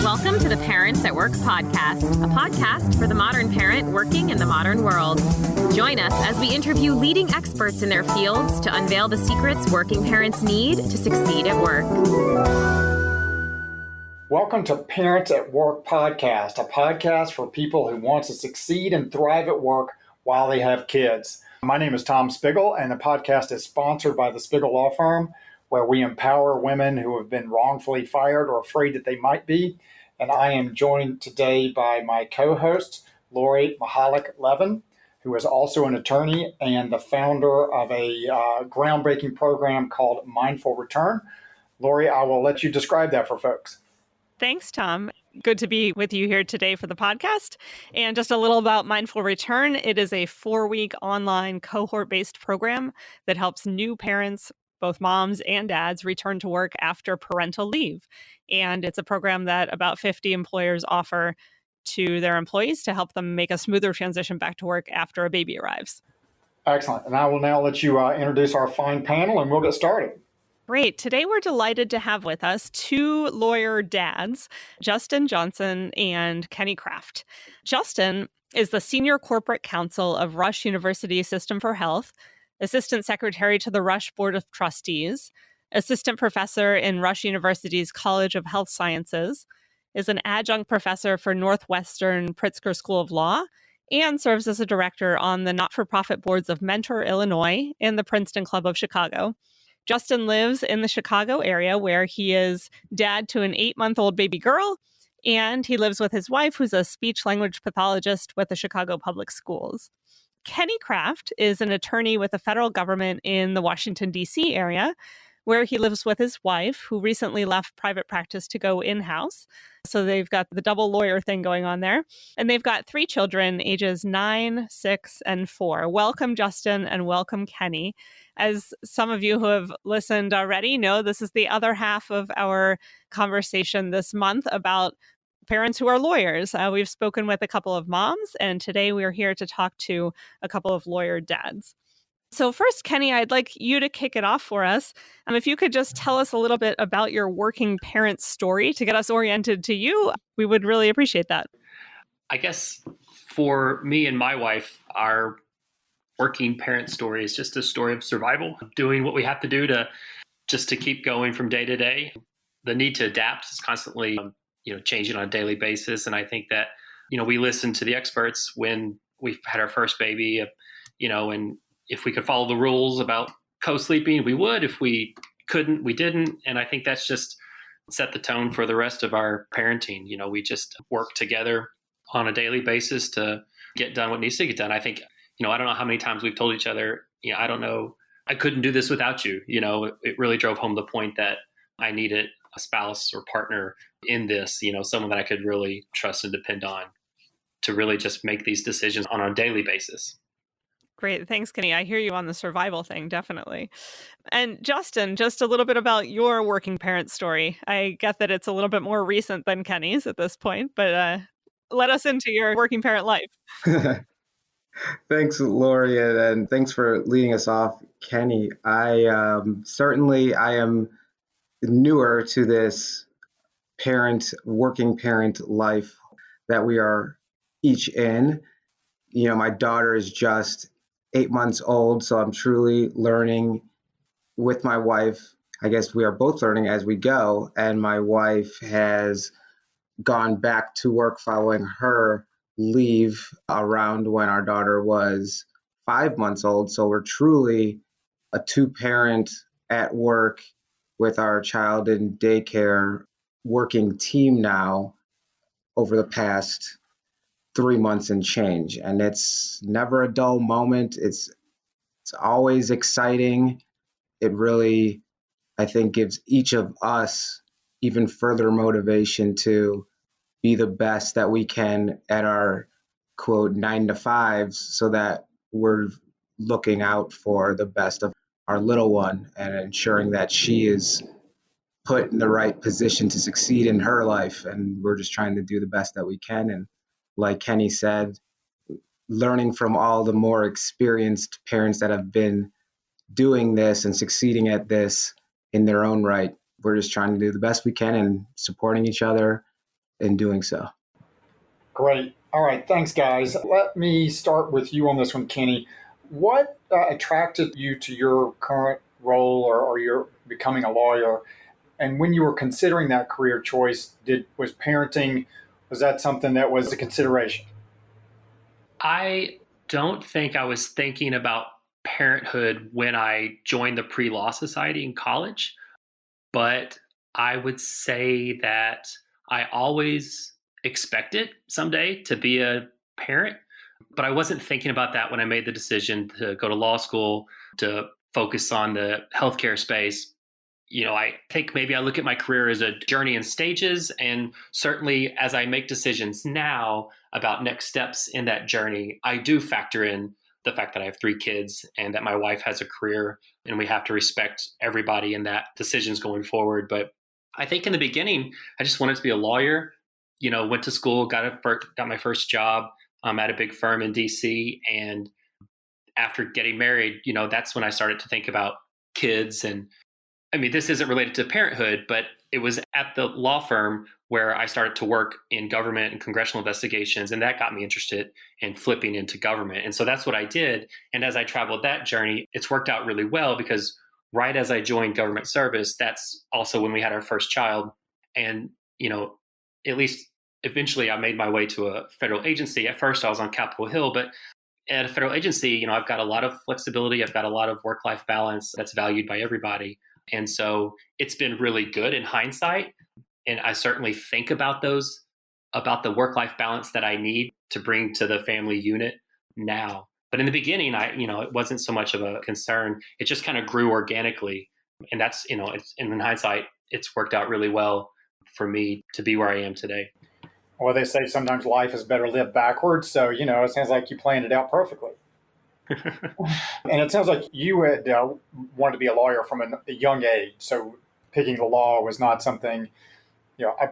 Welcome to the Parents at Work podcast, a podcast for the modern parent working in the modern world. Join us as we interview leading experts in their fields to unveil the secrets working parents need to succeed at work. Welcome to Parents at Work podcast, a podcast for people who want to succeed and thrive at work while they have kids. My name is Tom Spiggle, and the podcast is sponsored by the Spiggle Law Firm, where we empower women who have been wrongfully fired or afraid that they might be. And I am joined today by my co-host, Lori Mihalich-Levin, who is also an attorney and the founder of a groundbreaking program called Mindful Return. Lori, I will let you describe that for folks. Thanks, Tom. Good to be with you here today for the podcast. And just a little about Mindful Return. It is a 4-week online cohort-based program that helps new parents, both moms and dads, return to work after parental leave. And it's a program that about 50 employers offer to their employees to help them make a smoother transition back to work after a baby arrives. Excellent. And I will now let you introduce our fine panel and we'll get started. Great. Today, we're delighted to have with us two lawyer dads, Justin Johnson and Kenny Kraft. Justin is the Senior Corporate Counsel of Rush University System for Health, Assistant Secretary to the Rush Board of Trustees, Assistant Professor in Rush University's College of Health Sciences, is an adjunct professor for Northwestern Pritzker School of Law, and serves as a director on the not-for-profit boards of Mentor, Illinois, and the Princeton Club of Chicago. Justin lives in the Chicago area where he is dad to an 8-month-old baby girl, and he lives with his wife, who's a speech-language pathologist with the Chicago Public Schools. Kenny Kraft is an attorney with the federal government in the Washington, D.C. area, where he lives with his wife, who recently left private practice to go in-house. So they've got the double lawyer thing going on there. And they've got 3 children, ages 9, 6, and 4. Welcome, Justin, and welcome, Kenny. As some of you who have listened already know, this is the other half of our conversation this month about parents who are lawyers. We've spoken with a couple of moms, and today we're here to talk to a couple of lawyer dads. So first, Kenny, I'd like you to kick it off for us. If you could just tell us a little bit about your working parent story to get us oriented to you, we would really appreciate that. I guess for me and my wife, our working parent story is just a story of survival, doing what we have to do to keep going from day to day. The need to adapt is constantly, changing on a daily basis. And I think that, we listen to the experts when we've had our first baby, and if we could follow the rules about co-sleeping, we would. If we couldn't, we didn't. And I think that's just set the tone for the rest of our parenting. We just work together on a daily basis to get done what needs to get done. I think, I don't know how many times we've told each other, I don't know, I couldn't do this without you. It really drove home the point that I needed a spouse or partner in this, someone that I could really trust and depend on to really just make these decisions on a daily basis. Great. Thanks, Kenny. I hear you on the survival thing, definitely. And Justin, just a little bit about your working parent story. I get that it's a little bit more recent than Kenny's at this point, but let us into your working parent life. Thanks, Lori, and thanks for leading us off, Kenny. I am newer to this working parent life that we are each in. My daughter is just 8 months old, so I'm truly learning with my wife. I guess we are both learning as we go, and my wife has gone back to work following her leave around when our daughter was 5 months old. So we're truly a 2-parent at work with our child in daycare working team now over the past 3 months and change. And it's never a dull moment. It's always exciting. It really, I think, gives each of us even further motivation to be the best that we can at our quote 9 to 5s so that we're looking out for the best of our little one and ensuring that she is put in the right position to succeed in her life. And we're just trying to do the best that we can. And like Kenny said, learning from all the more experienced parents that have been doing this and succeeding at this in their own right we're just trying to do the best we can and supporting each other in doing so. Great. All right. Thanks, guys. Let me start with you on this one, Kenny. What attracted you to your current role or your becoming a lawyer? And when you were considering that career choice, was parenting, was that something that was a consideration? I don't think I was thinking about parenthood when I joined the pre-law society in college, but I would say that I always expected someday to be a parent, but I wasn't thinking about that when I made the decision to go to law school, to focus on the healthcare space. I think maybe I look at my career as a journey in stages. And certainly as I make decisions now about next steps in that journey, I do factor in the fact that I have 3 kids and that my wife has a career, and we have to respect everybody in that decisions going forward. But I think in the beginning, I just wanted to be a lawyer. Went to school, got my first job at a big firm in DC. And after getting married, that's when I started to think about kids. And I mean, this isn't related to parenthood, but it was at the law firm where I started to work in government and congressional investigations. And that got me interested in flipping into government. And so that's what I did. And as I traveled that journey, it's worked out really well, because right as I joined government service, that's also when we had our first child. And, at least eventually I made my way to a federal agency. At first I was on Capitol Hill, but at a federal agency, I've got a lot of flexibility. I've got a lot of work-life balance that's valued by everybody. And so it's been really good in hindsight. And I certainly think about the work-life balance that I need to bring to the family unit now. But in the beginning, it wasn't so much of a concern. It just kind of grew organically. And that's, in hindsight, it's worked out really well for me to be where I am today. Well, they say sometimes life is better lived backwards. So, it sounds like you planned it out perfectly. And it sounds like you had wanted to be a lawyer from a young age. So picking the law was not something,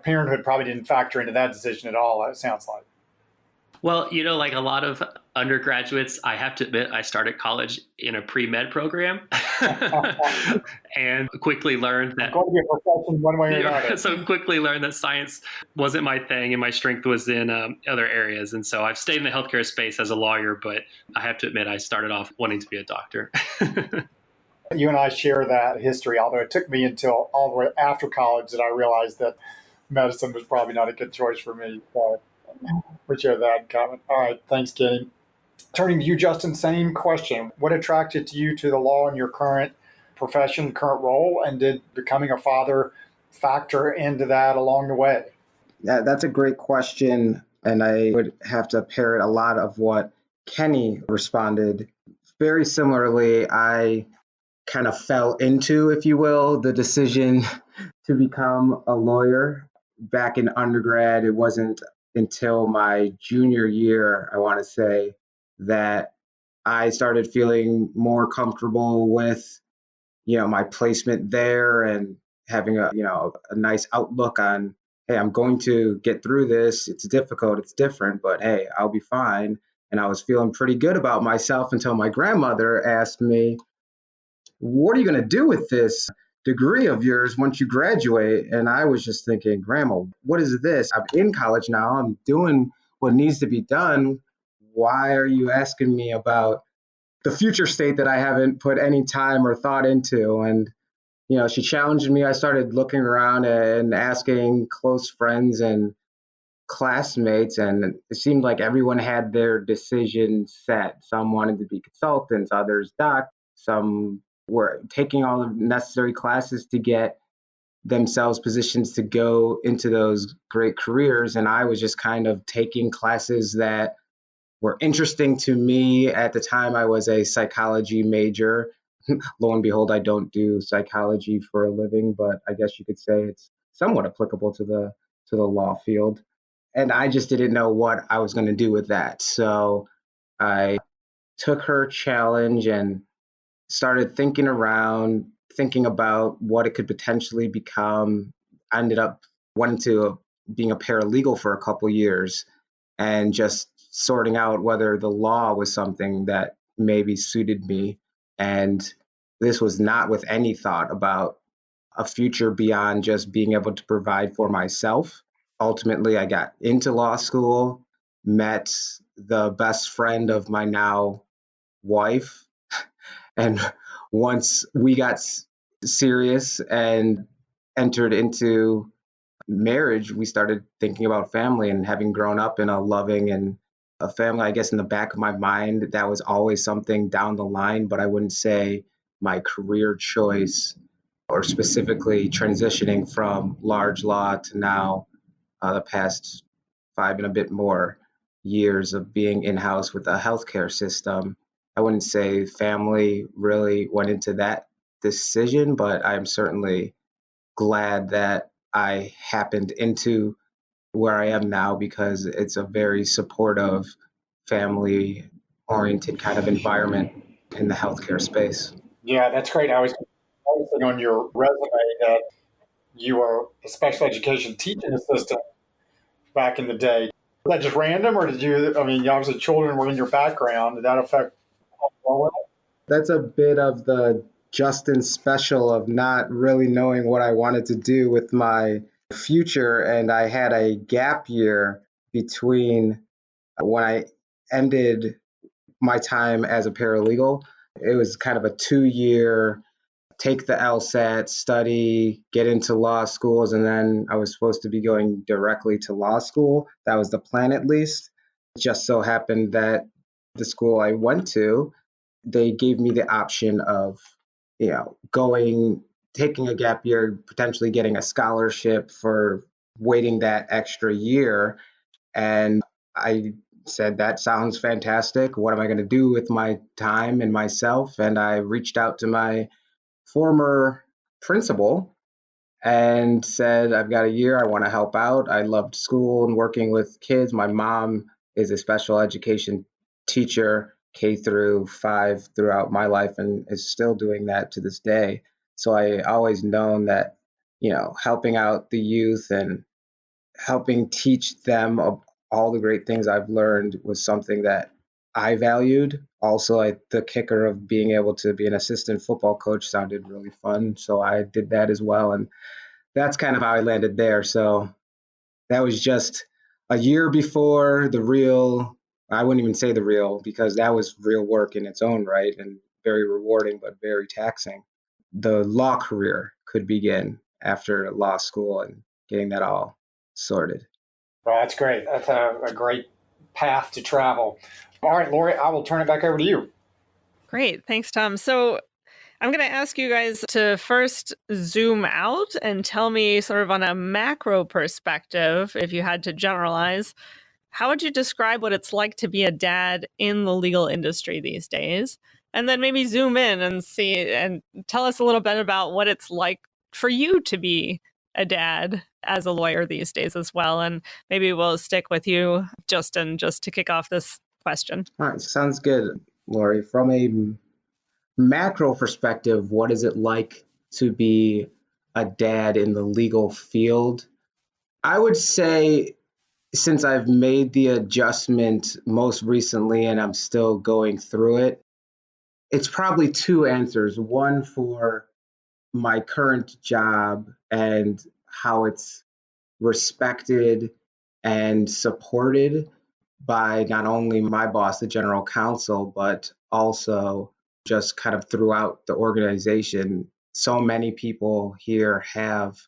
parenthood probably didn't factor into that decision at all, it sounds like. Well, like a lot of undergraduates, I have to admit, I started college in a pre-med program and quickly learned that Going to be a profession one way or another. So quickly learned that science wasn't my thing and my strength was in other areas. And so I've stayed in the healthcare space as a lawyer, but I have to admit, I started off wanting to be a doctor. You and I share that history, although it took me until all the way after college that I realized that medicine was probably not a good choice for me. We share that in common. All right. Thanks, Kenny. Turning to you, Justin, same question. What attracted you to the law in your current profession, current role, and did becoming a father factor into that along the way? Yeah, that's a great question. And I would have to parrot a lot of what Kenny responded. Very similarly, I kind of fell into, if you will, the decision to become a lawyer. Back in undergrad, it wasn't until my junior year, I want to say, that I started feeling more comfortable with, my placement there and having a nice outlook on, hey, I'm going to get through this. It's difficult, it's different, but hey, I'll be fine. And I was feeling pretty good about myself until my grandmother asked me, what are you going to do with this degree of yours once you graduate? And I was just thinking, Grandma, what is this? I'm in college now. I'm doing what needs to be done. Why are you asking me about the future state that I haven't put any time or thought into? And, she challenged me. I started looking around and asking close friends and classmates, and it seemed like everyone had their decision set. Some wanted to be consultants, others doc, some were taking all the necessary classes to get themselves positions to go into those great careers. And I was just kind of taking classes that were interesting to me. At the time, I was a psychology major. Lo and behold, I don't do psychology for a living, but I guess you could say it's somewhat applicable to the law field. And I just didn't know what I was going to do with that. So I took her challenge and started thinking about what it could potentially become. I ended up wanting to being a paralegal for a couple years and just sorting out whether the law was something that maybe suited me. And this was not with any thought about a future beyond just being able to provide for myself. Ultimately, I got into law school, met the best friend of my now wife. And once we got serious and entered into marriage, we started thinking about family, and having grown up in a loving and a family, I guess in the back of my mind, that was always something down the line, but I wouldn't say my career choice or specifically transitioning from large law to now the past 5 and a bit more years of being in-house with a healthcare system. I wouldn't say family really went into that decision, but I'm certainly glad that I happened into where I am now because it's a very supportive, family oriented kind of environment in the healthcare space. Yeah, that's great. I was noticing on your resume that you were a special education teaching assistant back in the day. Was that just random, or did you? I mean, obviously, children were in your background. Did that affect? That's a bit of the Justin special of not really knowing what I wanted to do with my future. And I had a gap year between when I ended my time as a paralegal. It was kind of a 2 year take the LSAT, study, get into law schools, and then I was supposed to be going directly to law school. That was the plan, at least. It just so happened that the school I went to, they gave me the option of, going, taking a gap year, potentially getting a scholarship for waiting that extra year. And I said, that sounds fantastic. What am I going to do with my time and myself? And I reached out to my former principal and said, I've got a year. I want to help out. I loved school and working with kids. My mom is a special education teacher, K through 5, throughout my life, and is still doing that to this day. So I always known that, helping out the youth and helping teach them all the great things I've learned was something that I valued. Also, the kicker of being able to be an assistant football coach sounded really fun. So I did that as well. And that's kind of how I landed there. So that was just a year before the real, I wouldn't even say the real, because that was real work in its own right and very rewarding, but very taxing. The law career could begin after law school and getting that all sorted. Well, that's great. That's a great path to travel. All right, Lori, I will turn it back over to you. Great. Thanks, Tom. So I'm going to ask you guys to first zoom out and tell me, sort of on a macro perspective, if you had to generalize, how would you describe what it's like to be a dad in the legal industry these days? And then maybe zoom in and see and tell us a little bit about what it's like for you to be a dad as a lawyer these days as well. And maybe we'll stick with you, Justin, just to kick off this question. All right, sounds good, Lori. From a macro perspective, what is it like to be a dad in the legal field? I would say, since I've made the adjustment most recently and I'm still going through it, it's probably two answers. One for my current job and how it's respected and supported by not only my boss, the general counsel, but also just kind of throughout the organization. So many people here have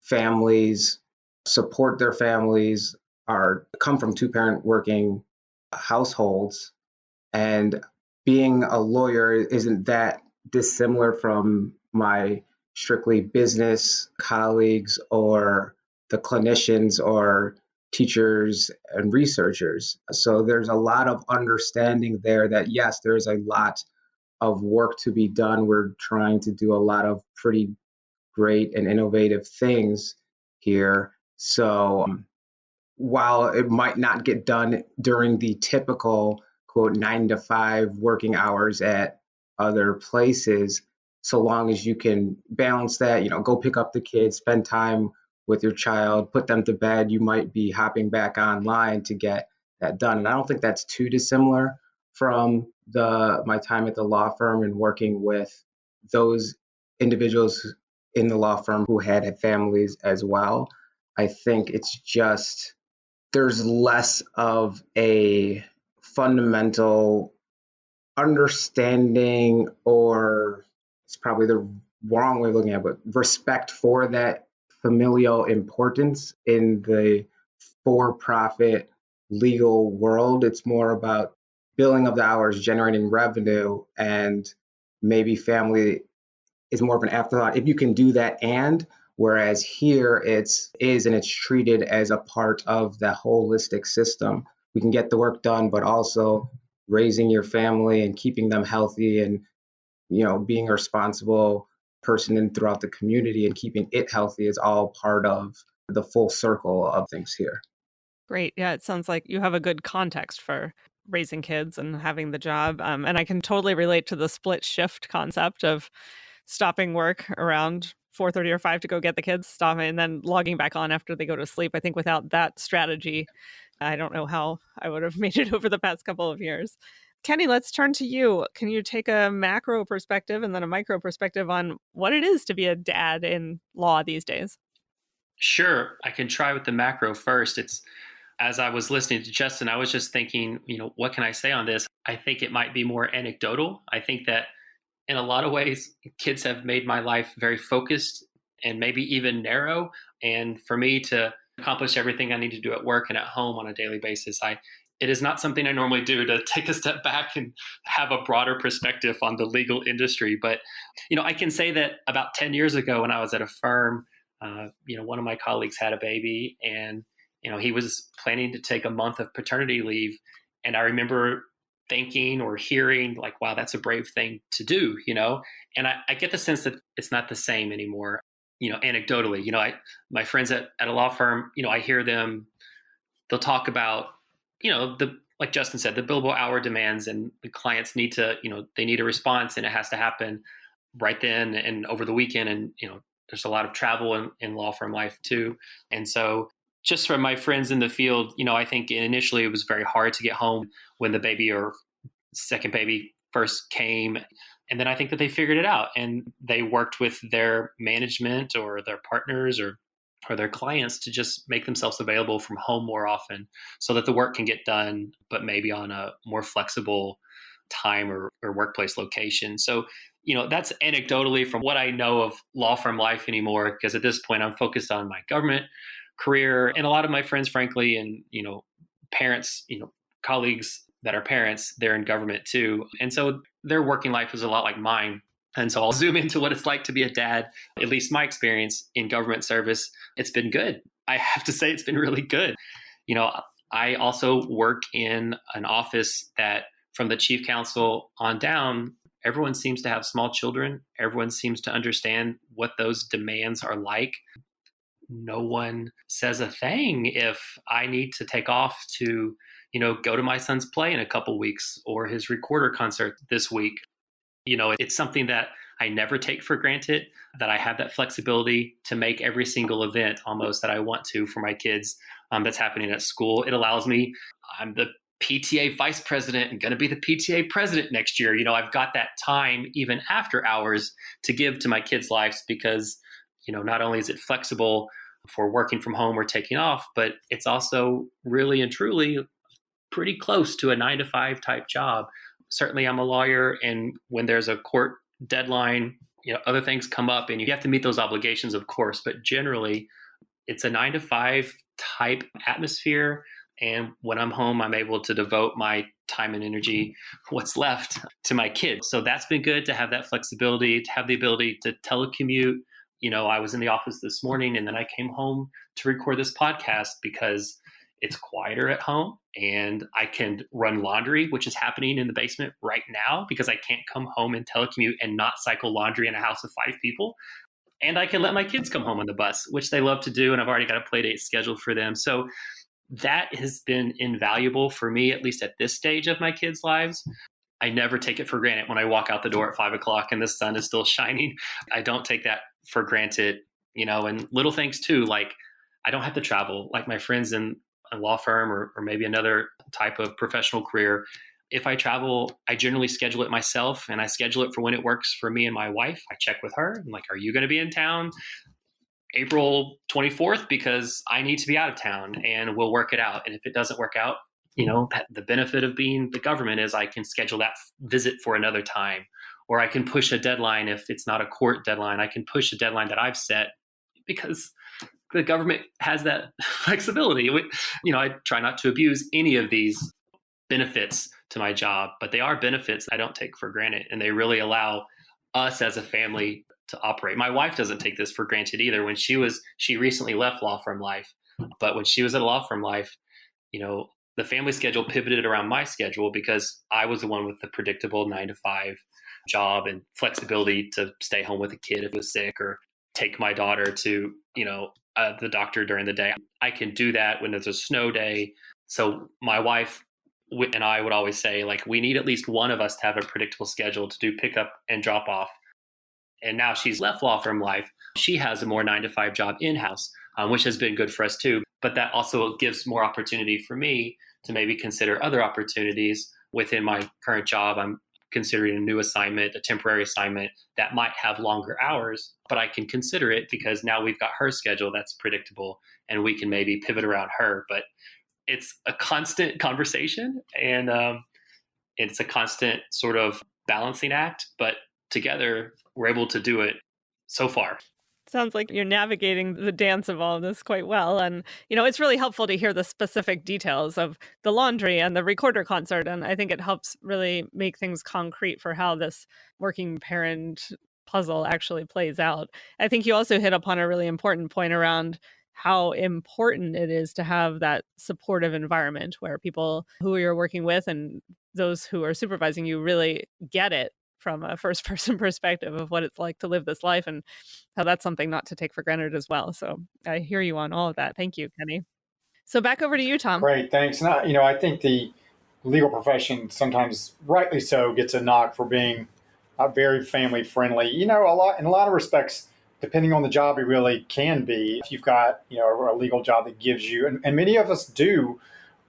families, support their families, come from two-parent working households, and being a lawyer isn't that dissimilar from my strictly business colleagues or the clinicians or teachers and researchers. So there's a lot of understanding there that, yes, there's a lot of work to be done. We're trying to do a lot of pretty great and innovative things here. So while it might not get done during the typical, quote, 9 to 5 working hours at other places, so long as you can balance that, go pick up the kids, spend time with your child, put them to bed, you might be hopping back online to get that done. And I don't think that's too dissimilar from my time at the law firm and working with those individuals in the law firm who had families as well. I think it's just there's less of a fundamental understanding, or it's probably the wrong way of looking at it, but respect for that familial importance in the for-profit legal world. It's more about billing of the hours, generating revenue, and maybe family is more of an afterthought. If you can do that, and whereas here it's treated as a part of the holistic system. We can get the work done, but also raising your family and keeping them healthy, and being a responsible person and throughout the community and keeping it healthy is all part of the full circle of things here. Great. Yeah, it sounds like you have a good context for raising kids and having the job. And I can totally relate to the split shift concept of stopping work around 4:30 or 5 to go get the kids, stopping, and then logging back on after they go to sleep. I think without that strategy, I don't know how I would have made it over the past couple of years. Kenny, let's turn to you. Can you take a macro perspective and then a micro perspective on what it is to be a dad in law these days? Sure. I can try with the macro first. As I was listening to Justin, I was just thinking, what can I say on this? I think it might be more anecdotal. I think that in a lot of ways, kids have made my life very focused and maybe even narrow. And for me to accomplish everything I need to do at work and at home on a daily basis, it is not something I normally do, to take a step back and have a broader perspective on the legal industry. But, I can say that about 10 years ago when I was at a firm, one of my colleagues had a baby, and, he was planning to take a month of paternity leave. And I remember thinking or hearing like, wow, that's a brave thing to do, and I get the sense that it's not the same anymore, anecdotally. My friends at a law firm, I hear them, they'll talk about, like Justin said, the billable hour demands, and the clients need to, they need a response, and it has to happen right then and over the weekend. And, there's a lot of travel in law firm life too. And so just from my friends in the field, I think initially it was very hard to get home when the baby or second baby first came. And then I think that they figured it out, and they worked with their management or their partners or their clients to just make themselves available from home more often so that the work can get done, but maybe on a more flexible time or workplace location. So, that's anecdotally from what I know of law firm life anymore, because at this point I'm focused on my government career, and a lot of my friends, frankly, and, parents, colleagues that are parents, they're in government too. And so their working life is a lot like mine. And so I'll zoom into what it's like to be a dad. At least my experience in government service, it's been good. I have to say it's been really good. I also work in an office that from the chief counsel on down, everyone seems to have small children. Everyone seems to understand what those demands are like. No one says a thing if I need to take off to, go to my son's play in a couple weeks or his recorder concert this week. It's something that I never take for granted, that I have that flexibility to make every single event almost that I want to for my kids that's happening at school. It allows me, I'm the PTA vice president and going to be the PTA president next year. I've got that time even after hours to give to my kids' lives because, not only is it flexible for working from home or taking off, but it's also really and truly pretty close to a 9-to-5 type job. Certainly I'm a lawyer, and when there's a court deadline, other things come up and you have to meet those obligations, of course, but generally it's a 9-to-5 type atmosphere. And when I'm home, I'm able to devote my time and energy, what's left, to my kids. So that's been good to have that flexibility, to have the ability to telecommute. I was in the office this morning and then I came home to record this podcast because it's quieter at home and I can run laundry, which is happening in the basement right now because I can't come home and telecommute and not cycle laundry in a house of 5 people. And I can let my kids come home on the bus, which they love to do. And I've already got a play date scheduled for them. So that has been invaluable for me, at least at this stage of my kids' lives. I never take it for granted when I walk out the door at 5 o'clock and the sun is still shining. I don't take that for granted, and little things too, like I don't have to travel like my friends in a law firm or maybe another type of professional career. If I travel, I generally schedule it myself, and I schedule it for when it works for me and my wife. I check with her. I'm like, are you going to be in town April 24th? Because I need to be out of town, and we'll work it out. And if it doesn't work out, the benefit of being the government is I can schedule that visit for another time, or I can push a deadline. If it's not a court deadline, I can push a deadline that I've set, because the government has that flexibility. I try not to abuse any of these benefits to my job, but they are benefits I don't take for granted, and they really allow us as a family to operate. My wife doesn't take this for granted either. She recently left law firm life, but when she was at a law firm life, the family schedule pivoted around my schedule because I was the one with the predictable 9 to 5 job and flexibility to stay home with a kid if it was sick, or take my daughter to, the doctor during the day. I can do that when there's a snow day. So my wife and I would always say, like, we need at least one of us to have a predictable schedule to do pickup and drop off. And now she's left law firm life. She has a more 9 to 5 job in-house, which has been good for us too. But that also gives more opportunity for me to maybe consider other opportunities within my current job. I'm considering a new assignment, a temporary assignment that might have longer hours, but I can consider it because now we've got her schedule that's predictable, and we can maybe pivot around her. But it's a constant conversation, and it's a constant sort of balancing act, but together we're able to do it so far. Sounds like you're navigating the dance of all of this quite well. And, it's really helpful to hear the specific details of the laundry and the recorder concert. And I think it helps really make things concrete for how this working parent puzzle actually plays out. I think you also hit upon a really important point around how important it is to have that supportive environment where people who you're working with and those who are supervising you really get it from a first person perspective of what it's like to live this life, and how that's something not to take for granted as well. So I hear you on all of that. Thank you, Kenny. So back over to you, Tom. Great, thanks. And I think the legal profession sometimes, rightly so, gets a knock for being very family friendly. In a lot of respects, depending on the job, it really can be. If you've got a legal job that gives you, and many of us do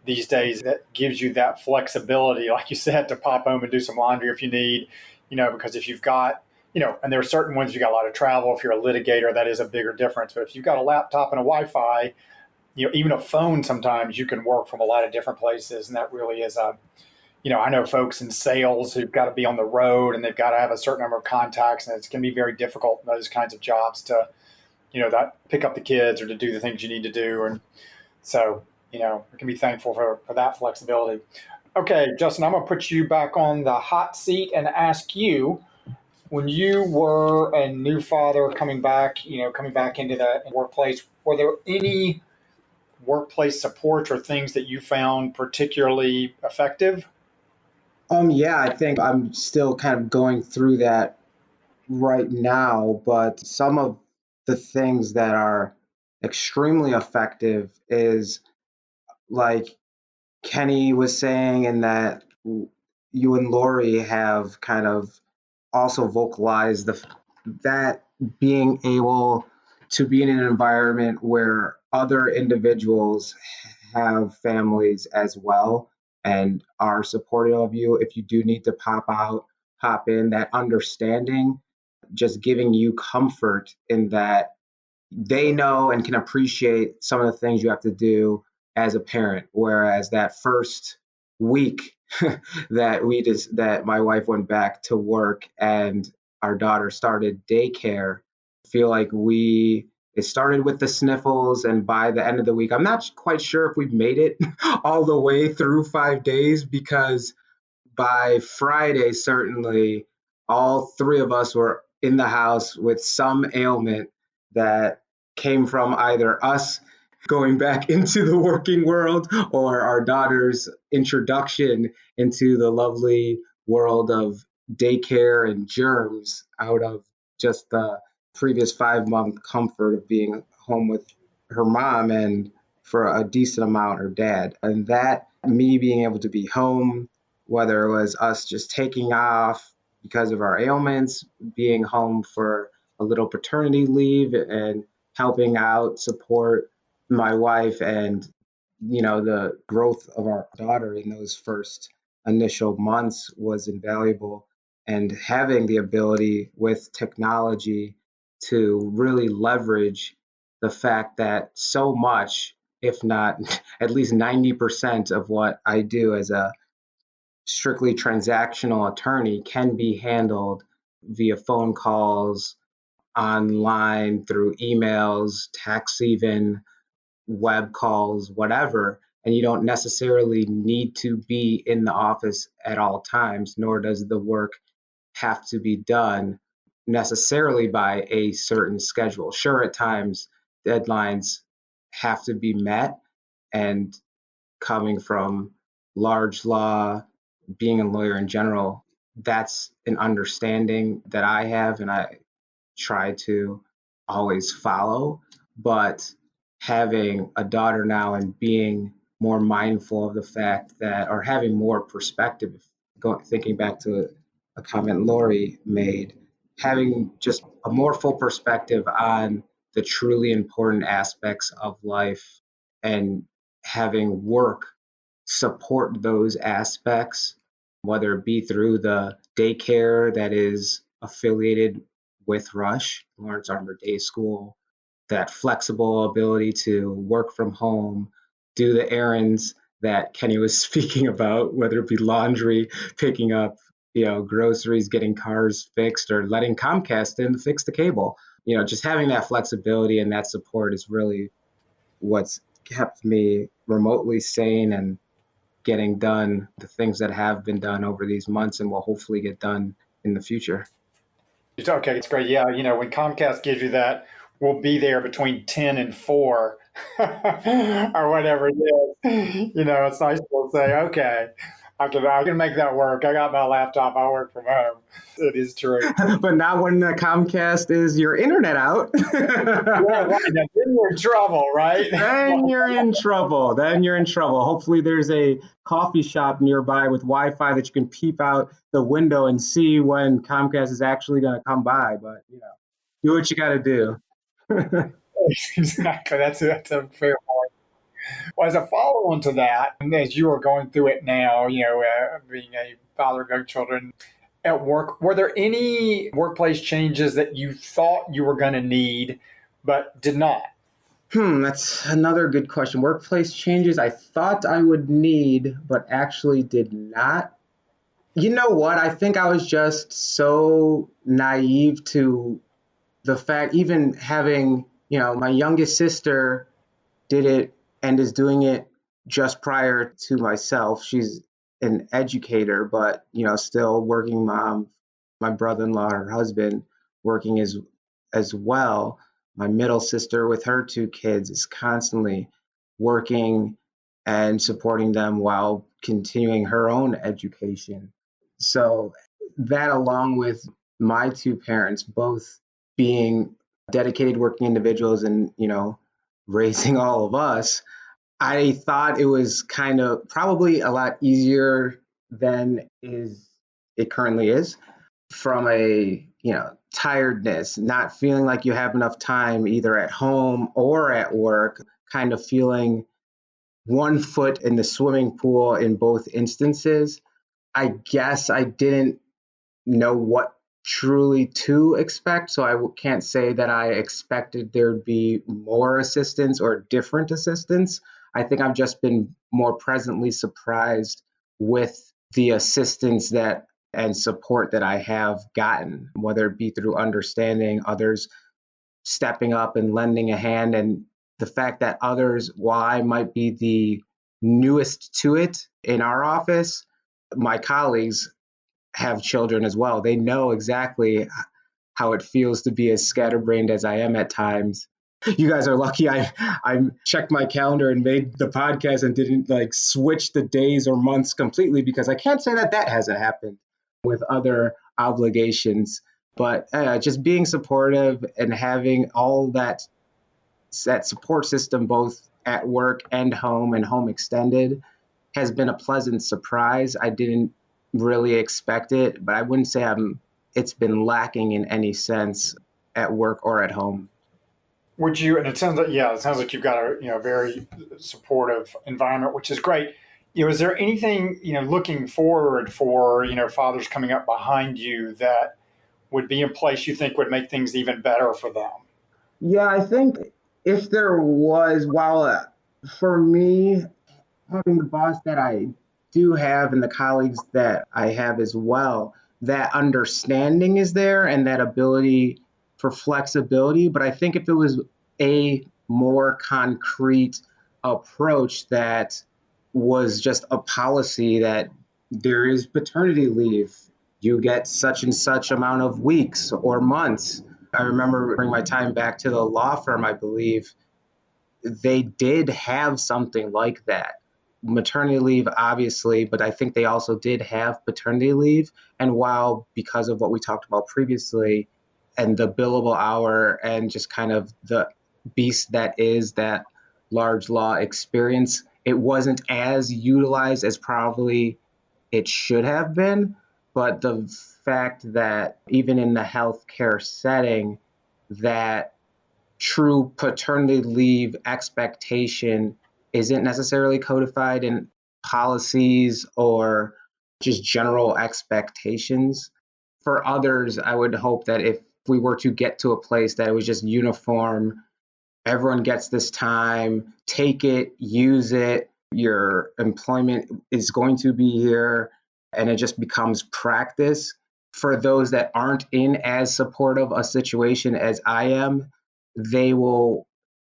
these days, that gives you that flexibility, like you said, to pop home and do some laundry if you need. Because if you've got, and there are certain ones, you got a lot of travel. If you're a litigator, that is a bigger difference. But if you've got a laptop and a Wi-Fi, even a phone, sometimes you can work from a lot of different places. And that really is I know folks in sales who've got to be on the road and they've got to have a certain number of contacts. And it's going to be very difficult in those kinds of jobs to, that pick up the kids or to do the things you need to do. And so, we can be thankful for that flexibility. Okay, Justin, I'm going to put you back on the hot seat and ask you, when you were a new father coming back into the workplace, were there any workplace supports or things that you found particularly effective? Yeah, I think I'm still kind of going through that right now, but some of the things that are extremely effective is, like Kenny was saying, and that you and Lori have kind of also vocalized that being able to be in an environment where other individuals have families as well and are supportive of you. If you do need to pop in, that understanding, just giving you comfort in that they know and can appreciate some of the things you have to do as a parent. Whereas that first week that my wife went back to work and our daughter started daycare, I feel like it started with the sniffles, and by the end of the week, I'm not quite sure if we've made it all the way through 5 days, because by Friday, certainly all three of us were in the house with some ailment that came from either us going back into the working world or our daughter's introduction into the lovely world of daycare and germs out of just the previous 5-month comfort of being home with her mom and for a decent amount her dad. And that, me being able to be home, whether it was us just taking off because of our ailments, being home for a little paternity leave and helping out, support my wife, and the growth of our daughter in those first initial months was invaluable. And having the ability with technology to really leverage the fact that so much, if not at least 90% of what I do as a strictly transactional attorney can be handled via phone calls, online, through emails, text, even web calls, whatever. And you don't necessarily need to be in the office at all times, nor does the work have to be done necessarily by a certain schedule. Sure, at times deadlines have to be met, and coming from large law, being a lawyer in general, that's an understanding that I have and I try to always follow. But having a daughter now and being more mindful of the fact that, or having more perspective, thinking back to a comment Lori made, having just a more full perspective on the truly important aspects of life and having work support those aspects, whether it be through the daycare that is affiliated with Rush, Lawrence Armour Day School, that flexible ability to work from home, do the errands that Kenny was speaking about, whether it be laundry, picking up, groceries, getting cars fixed, or letting Comcast in to fix the cable. Just having that flexibility and that support is really what's kept me remotely sane and getting done the things that have been done over these months and will hopefully get done in the future. Okay, it's great. Yeah, when Comcast gives you that, we'll be there between 10 and 4 or whatever it is. It's nice to say, okay, I can make that work. I got my laptop. I work from home. It is true. But not when the Comcast is your internet out. Yeah, right. Now, then you're in trouble, right? Then you're in trouble. Hopefully there's a coffee shop nearby with Wi-Fi that you can peep out the window and see when Comcast is actually going to come by. But, do what you got to do. Exactly. That's a fair point. Well, as a follow-on to that, and as you are going through it now, being a father of young children at work, were there any workplace changes that you thought you were going to need but did not? That's another good question. Workplace changes I thought I would need, but actually did not. You know what? I think I was just so naive to the fact, even having, my youngest sister did it and is doing it just prior to myself. She's an educator, but, still working mom. My brother-in-law, her husband, working as well. My middle sister with her 2 kids is constantly working and supporting them while continuing her own education. So that, along with my 2 parents, both being dedicated working individuals and, raising all of us, I thought it was kind of probably a lot easier than it currently is, from a, tiredness, not feeling like you have enough time either at home or at work, kind of feeling one foot in the swimming pool in both instances. I guess I didn't know what truly to expect, so I can't say that I expected there'd be more assistance or different assistance. I think I've just been more presently surprised with the assistance and support that I have gotten, whether it be through understanding, others stepping up and lending a hand, and the fact that others, while I might be the newest to it in our office, my colleagues have children as well. They know exactly how it feels to be as scatterbrained as I am at times. You guys are lucky I checked my calendar and made the podcast and didn't switch the days or months completely, because I can't say that hasn't happened with other obligations. But just being supportive and having all that support system, both at work and home extended, has been a pleasant surprise. I didn't really expect it, but I wouldn't say it's been lacking in any sense at work or at home. Would you, and it sounds like you've got a very supportive environment, which is great. Is there anything, looking forward for, fathers coming up behind you that would be in place you think would make things even better for them? Yeah, I think if there was, for me, having the boss that I do have and the colleagues that I have as well, that understanding is there and that ability for flexibility. But I think if it was a more concrete approach that was just a policy that there is paternity leave, you get such and such amount of weeks or months. I remember bringing my time back to the law firm, I believe they did have something like that. Maternity leave, obviously, but I think they also did have paternity leave. And while, because of what we talked about previously, and the billable hour and just kind of the beast that is that large law experience, it wasn't as utilized as probably it should have been. But the fact that even in the healthcare setting, that true paternity leave expectation isn't necessarily codified in policies or just general expectations. For others, I would hope that if we were to get to a place that it was just uniform, everyone gets this time, take it, use it, your employment is going to be here, and it just becomes practice. For those that aren't in as supportive a situation as I am, they will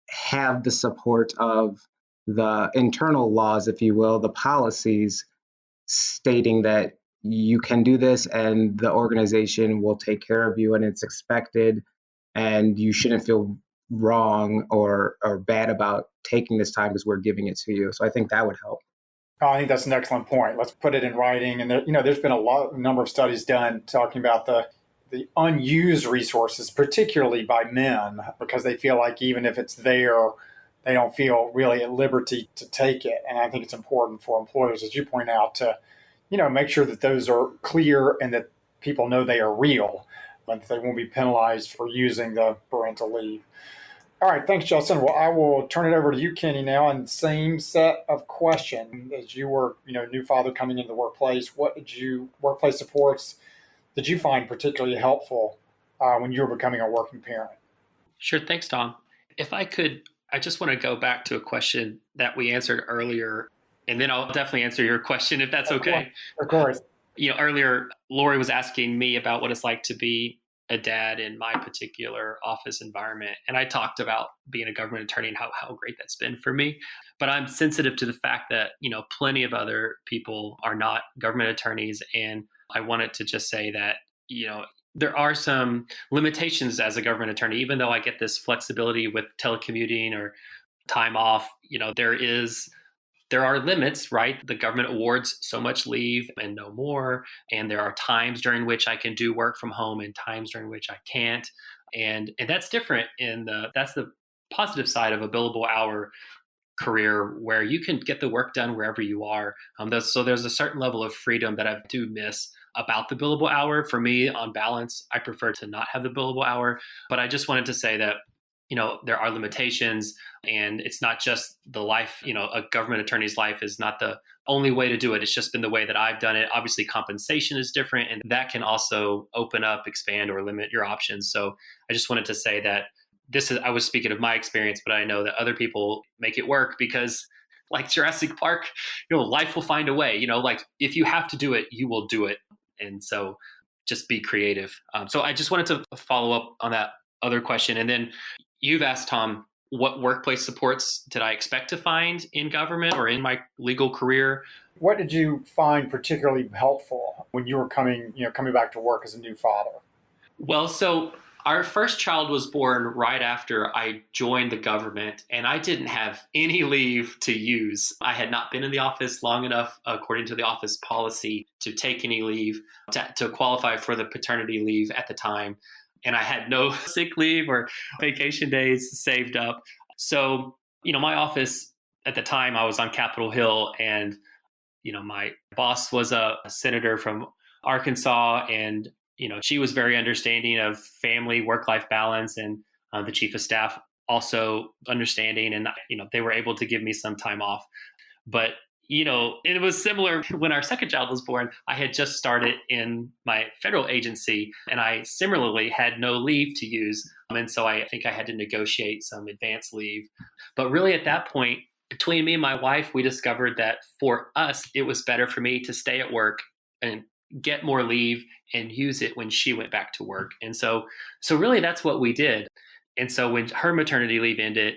have the support of the internal laws, if you will, the policies stating that you can do this and the organization will take care of you and it's expected and you shouldn't feel wrong or bad about taking this time because we're giving it to you. So I think that would help. Oh, I think that's an excellent point. Let's put it in writing. And there's been a number of studies done talking about the unused resources, particularly by men, because they feel like even if it's there, they don't feel really at liberty to take it. And I think it's important for employers, as you point out, to make sure that those are clear and that people know they are real, but they won't be penalized for using the parental leave. All right, thanks, Justin. Well, I will turn it over to you, Kenny, now, and same set of questions. As you were, new father coming into the workplace, workplace supports did you find particularly helpful when you were becoming a working parent? Sure. Thanks, Tom. If I could, I just want to go back to a question that we answered earlier, and then I'll definitely answer your question if that's okay. Of course. Earlier, Lori was asking me about what it's like to be a dad in my particular office environment. And I talked about being a government attorney and how great that's been for me. But I'm sensitive to the fact that, plenty of other people are not government attorneys. And I wanted to just say that, there are some limitations as a government attorney, even though I get this flexibility with telecommuting or time off, there are limits, right? The government awards so much leave and no more. And there are times during which I can do work from home and times during which I can't. And that's different. That's the positive side of a billable hour career where you can get the work done wherever you are. So there's a certain level of freedom that I do miss about the billable hour. For me, on balance, I prefer to not have the billable hour. But I just wanted to say that there are limitations, and it's not just the life, a government attorney's life is not the only way to do it. It's just been the way that I've done it. Obviously, compensation is different, and that can also open up, expand, or limit your options. So I just wanted to say that I was speaking of my experience, but I know that other people make it work because, like Jurassic Park, life will find a way. Like if you have to do it, you will do it. And so just be creative. So I just wanted to follow up on that other question. And then you've asked, Tom, what workplace supports did I expect to find in government or in my legal career? What did you find particularly helpful when you were coming back to work as a new father? Well, so our first child was born right after I joined the government, and I didn't have any leave to use. I had not been in the office long enough, according to the office policy, to take any leave to qualify for the paternity leave at the time. And I had no sick leave or vacation days saved up. So, my office at the time, I was on Capitol Hill, and, my boss was a senator from Arkansas, and, she was very understanding of family work-life balance, and the chief of staff also understanding, and, they were able to give me some time off. But, it was similar when our second child was born. I had just started in my federal agency, and I similarly had no leave to use. And so I think I had to negotiate some advance leave. But really at that point, between me and my wife, we discovered that for us, it was better for me to stay at work and get more leave and use it when she went back to work. And so really that's what we did. And so when her maternity leave ended,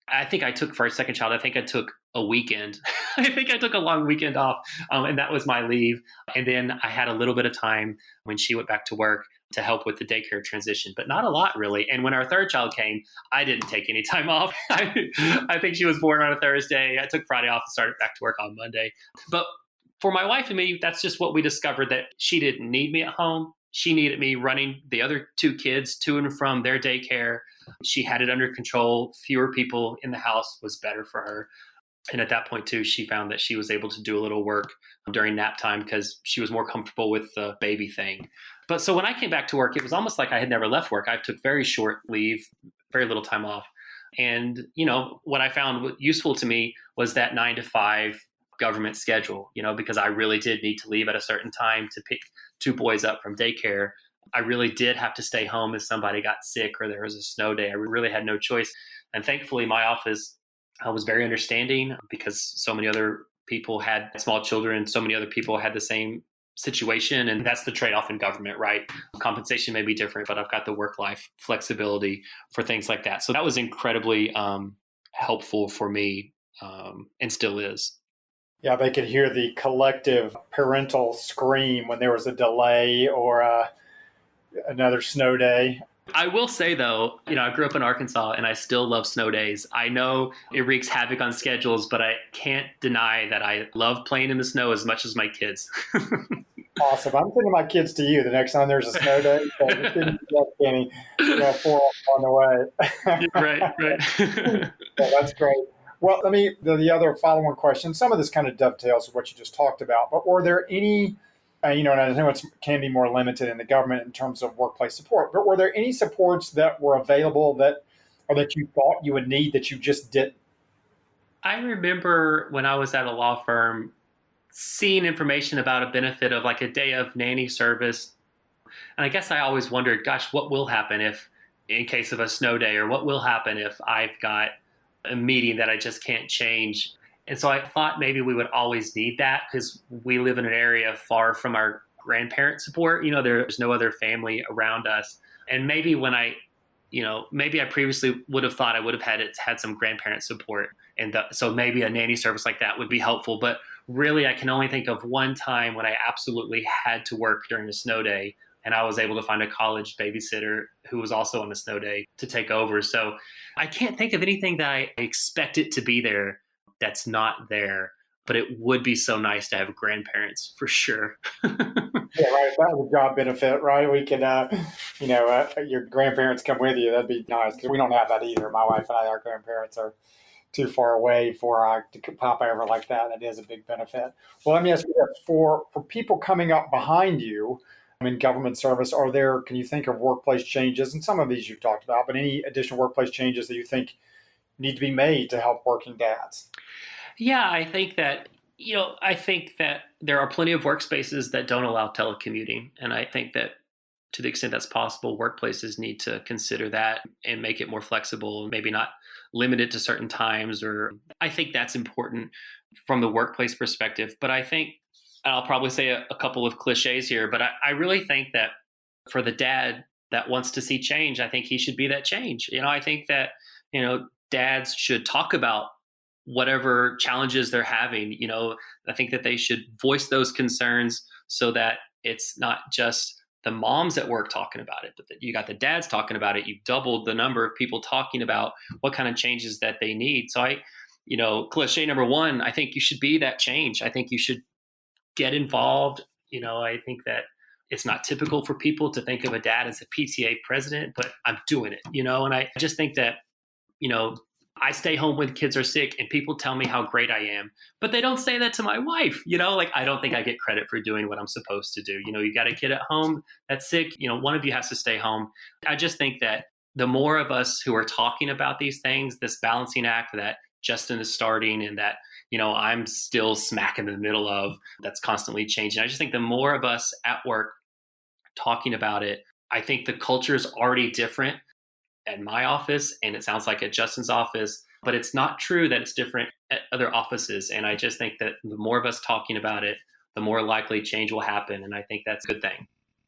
I think I took for our second child, I think I took a weekend. I think I took a long weekend off, and that was my leave. And then I had a little bit of time when she went back to work to help with the daycare transition, but not a lot really. And when our third child came, I didn't take any time off. I think she was born on a Thursday. I took Friday off and started back to work on Monday. But for my wife and me, that's just what we discovered, that she didn't need me at home. She needed me running the other two kids to and from their daycare. She had it under control. Fewer people in the house was better for her. And at that point, too, she found that she was able to do a little work during nap time because she was more comfortable with the baby thing. But so when I came back to work, it was almost like I had never left work. I took very short leave, very little time off. And, what I found useful to me was that 9 to 5 government schedule, because I really did need to leave at a certain time to pick two boys up from daycare. I really did have to stay home if somebody got sick or there was a snow day. I really had no choice. And thankfully, my office was very understanding because so many other people had small children. So many other people had the same situation. And that's the trade-off in government, right? Compensation may be different, but I've got the work-life flexibility for things like that. So that was incredibly helpful for me and still is. Yeah, they could hear the collective parental scream when there was a delay or another snow day. I will say, though, I grew up in Arkansas and I still love snow days. I know it wreaks havoc on schedules, but I can't deny that I love playing in the snow as much as my kids. Awesome. I'm sending my kids to you the next time there's a snow day. So Kenny, 4 on the way. Right. That's great. Well, the other following question, some of this kind of dovetails with what you just talked about, but were there any, and I know it can be more limited in the government in terms of workplace support, but were there any supports that were available that you thought you would need that you just didn't? I remember when I was at a law firm seeing information about a benefit of like a day of nanny service. And I guess I always wondered, gosh, what will happen if in case of a snow day, or what will happen if I've got a meeting that I just can't change. And so I thought maybe we would always need that because we live in an area far from our grandparent support. There's no other family around us. And maybe when maybe I previously would have thought I would have had some grandparent support. And so maybe a nanny service like that would be helpful. But really, I can only think of one time when I absolutely had to work during a snow day. And I was able to find a college babysitter who was also on a snow day to take over. So I can't think of anything that I expected to be there that's not there. But it would be so nice to have grandparents for sure. Yeah, right. That was a job benefit, right? We could, your grandparents come with you. That'd be nice because we don't have that either. My wife and I, our grandparents are too far away for to pop over like that. That is a big benefit. Well, let me ask you this: for people coming up behind you in government service, can you think of workplace changes? And some of these you've talked about, but any additional workplace changes that you think need to be made to help working dads? Yeah, I think that there are plenty of workspaces that don't allow telecommuting. And I think that to the extent that's possible, workplaces need to consider that and make it more flexible, maybe not limit it to certain times. Or I think that's important from the workplace perspective. But I think, and I'll probably say a couple of cliches here, but I really think that for the dad that wants to see change, I think he should be that change. I think that, dads should talk about whatever challenges they're having. I think that they should voice those concerns so that it's not just the moms at work talking about it, but that you got the dads talking about it. You've doubled the number of people talking about what kind of changes that they need. So cliche number one, I think you should be that change. I think you should get involved. I think that it's not typical for people to think of a dad as a PTA president, but I'm doing it, and I just think that, I stay home when kids are sick and people tell me how great I am, but they don't say that to my wife. I don't think I get credit for doing what I'm supposed to do. You got a kid at home that's sick, one of you has to stay home. I just think that the more of us who are talking about these things, this balancing act that Justin is starting and that, I'm still smack in the middle of, that's constantly changing. I just think the more of us at work talking about it, I think the culture is already different at my office, and it sounds like at Justin's office, but it's not true that it's different at other offices. And I just think that the more of us talking about it, the more likely change will happen. And I think that's a good thing.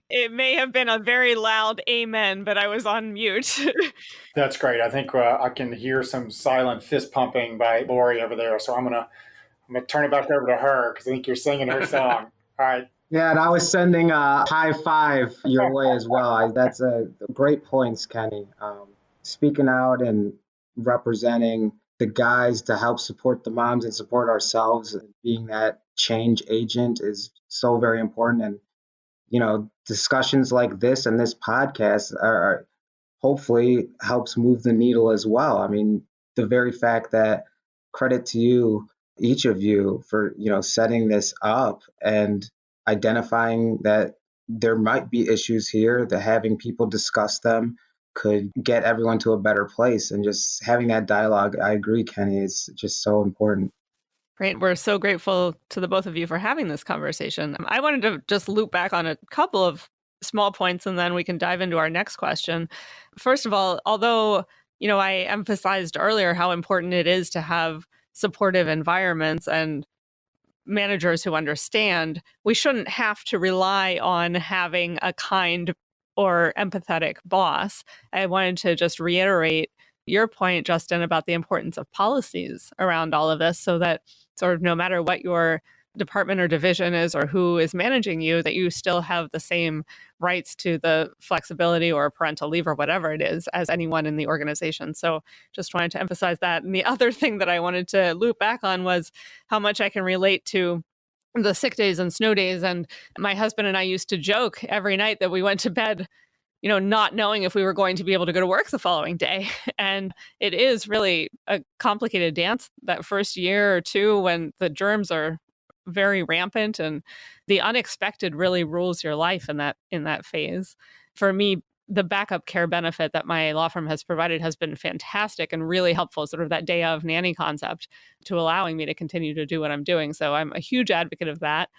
It may have been a very loud amen, but I was on mute. That's great. I think I can hear some silent fist pumping by Lori over there. So I'm gonna turn it back over to her because I think you're singing her song. All right. Yeah, and I was sending a high five your way as well. That's a great points, Kenny. Speaking out and representing the guys to help support the moms and support ourselves, being that change agent is so very important. And discussions like this and this podcast are hopefully helps move the needle as well. I mean, the very fact that credit to you, each of you, for setting this up and identifying that there might be issues here, that having people discuss them could get everyone to a better place, and just having that dialogue. I agree, Kenny, it's just so important. Great. We're so grateful to the both of you for having this conversation. I wanted to just loop back on a couple of small points, and then we can dive into our next question. First of all, although, I emphasized earlier how important it is to have supportive environments and managers who understand, we shouldn't have to rely on having a kind or empathetic boss. I wanted to just reiterate your point, Justin, about the importance of policies around all of this, so that sort of no matter what your department or division is or who is managing you, that you still have the same rights to the flexibility or parental leave or whatever it is as anyone in the organization. So just wanted to emphasize that. And the other thing that I wanted to loop back on was how much I can relate to the sick days and snow days. And my husband and I used to joke every night that we went to bed, not knowing if we were going to be able to go to work the following day. And it is really a complicated dance that first year or two when the germs are very rampant, and the unexpected really rules your life in that phase. For me, the backup care benefit that my law firm has provided has been fantastic and really helpful, sort of that day of nanny concept, to allowing me to continue to do what I'm doing. So I'm a huge advocate of that.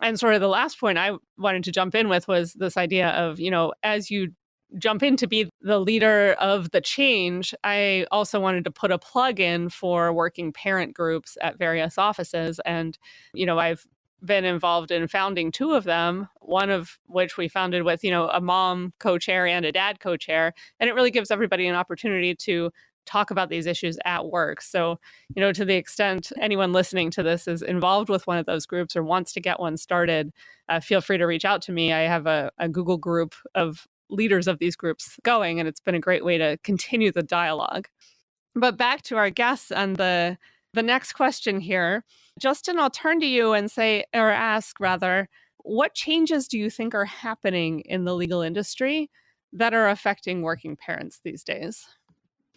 And sort of the last point I wanted to jump in with was this idea of, as you jump in to be the leader of the change, I also wanted to put a plug in for working parent groups at various offices. And, I've been involved in founding two of them, one of which we founded with, a mom co-chair and a dad co-chair. And it really gives everybody an opportunity to talk about these issues at work. So, to the extent anyone listening to this is involved with one of those groups or wants to get one started, feel free to reach out to me. I have a Google group of leaders of these groups going, and it's been a great way to continue the dialogue. But back to our guests and the next question here. Justin, I'll turn to you and ask, what changes do you think are happening in the legal industry that are affecting working parents these days?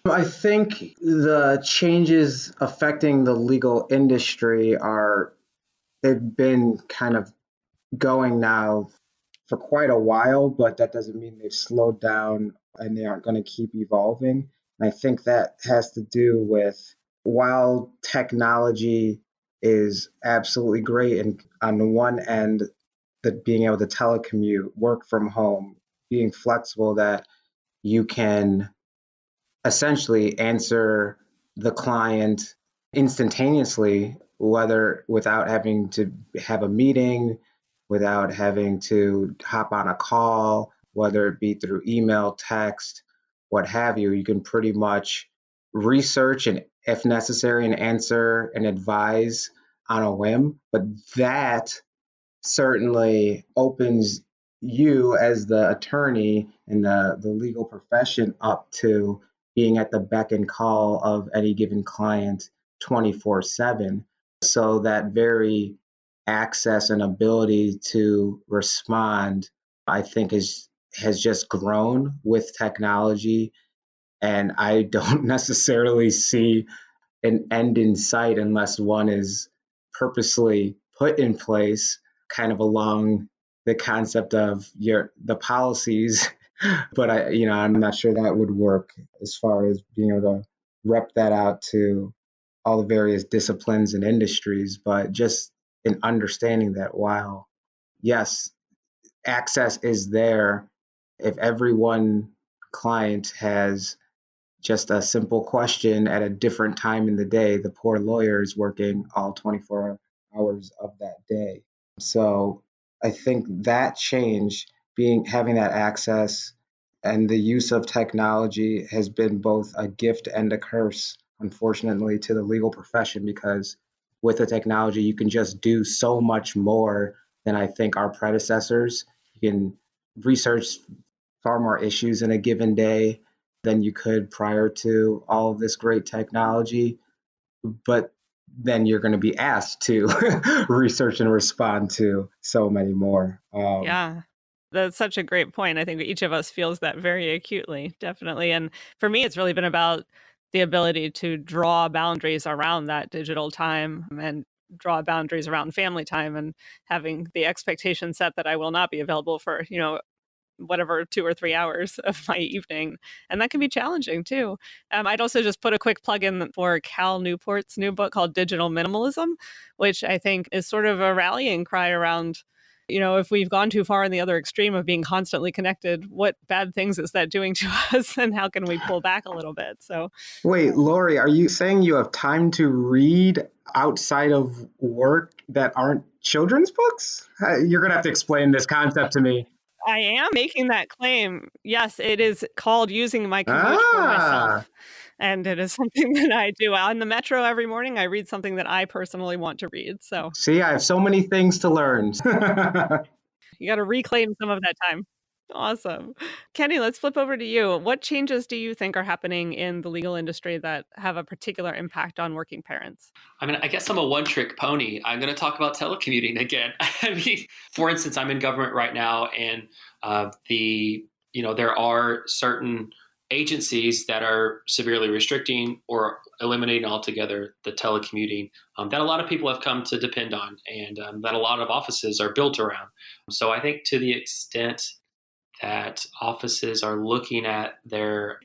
I think the changes affecting the legal industry they've been kind of going now for quite a while, but that doesn't mean they've slowed down and they aren't going to keep evolving. And I think that has to do with, while technology is absolutely great, and on the one end, that being able to telecommute, work from home, being flexible, that you can essentially answer the client instantaneously, whether without having to have a meeting, without having to hop on a call, whether it be through email, text, what have you. You can pretty much research and, if necessary, and answer and advise on a whim. But that certainly opens you as the attorney and the legal profession up to being at the beck and call of any given client 24/7. So that very access and ability to respond, I think, has just grown with technology. And I don't necessarily see an end in sight unless one is purposely put in place, kind of along the concept of the policies. But I'm not sure that would work as far as being able to rep that out to all the various disciplines and industries, but just in understanding that while, yes, access is there, if every one client has just a simple question at a different time in the day, the poor lawyer is working all 24 hours of that day. So I think that change, having that access and the use of technology has been both a gift and a curse, unfortunately, to the legal profession, because with the technology, you can just do so much more than I think our predecessors. You can research far more issues in a given day than you could prior to all of this great technology. But then you're going to be asked to research and respond to so many more. Yeah. That's such a great point. I think each of us feels that very acutely, definitely. And for me, it's really been about the ability to draw boundaries around that digital time and draw boundaries around family time and having the expectation set that I will not be available for, whatever 2 or 3 hours of my evening. And that can be challenging too. I'd also just put a quick plug in for Cal Newport's new book called Digital Minimalism, which I think is sort of a rallying cry around, if we've gone too far in the other extreme of being constantly connected, what bad things is that doing to us and how can we pull back a little bit? So, Wait, Lori, are you saying you have time to read outside of work that aren't children's books? You're going to have to explain this concept to me. I am making that claim. Yes, it is called using my commute for Ah, myself. And it is something that I do on the metro every morning. I read something that I personally want to read. So see, I have so many things to learn. you got to reclaim some of that time. Awesome. Kenny, let's flip over to you. What changes do you think are happening in the legal industry that have a particular impact on working parents? I mean, I guess I'm a one-trick pony. I'm going to talk about telecommuting again. I mean, for instance, I'm in government right now, and there are certain agencies that are severely restricting or eliminating altogether the telecommuting that a lot of people have come to depend on, and that a lot of offices are built around. So I think to the extent that offices are looking at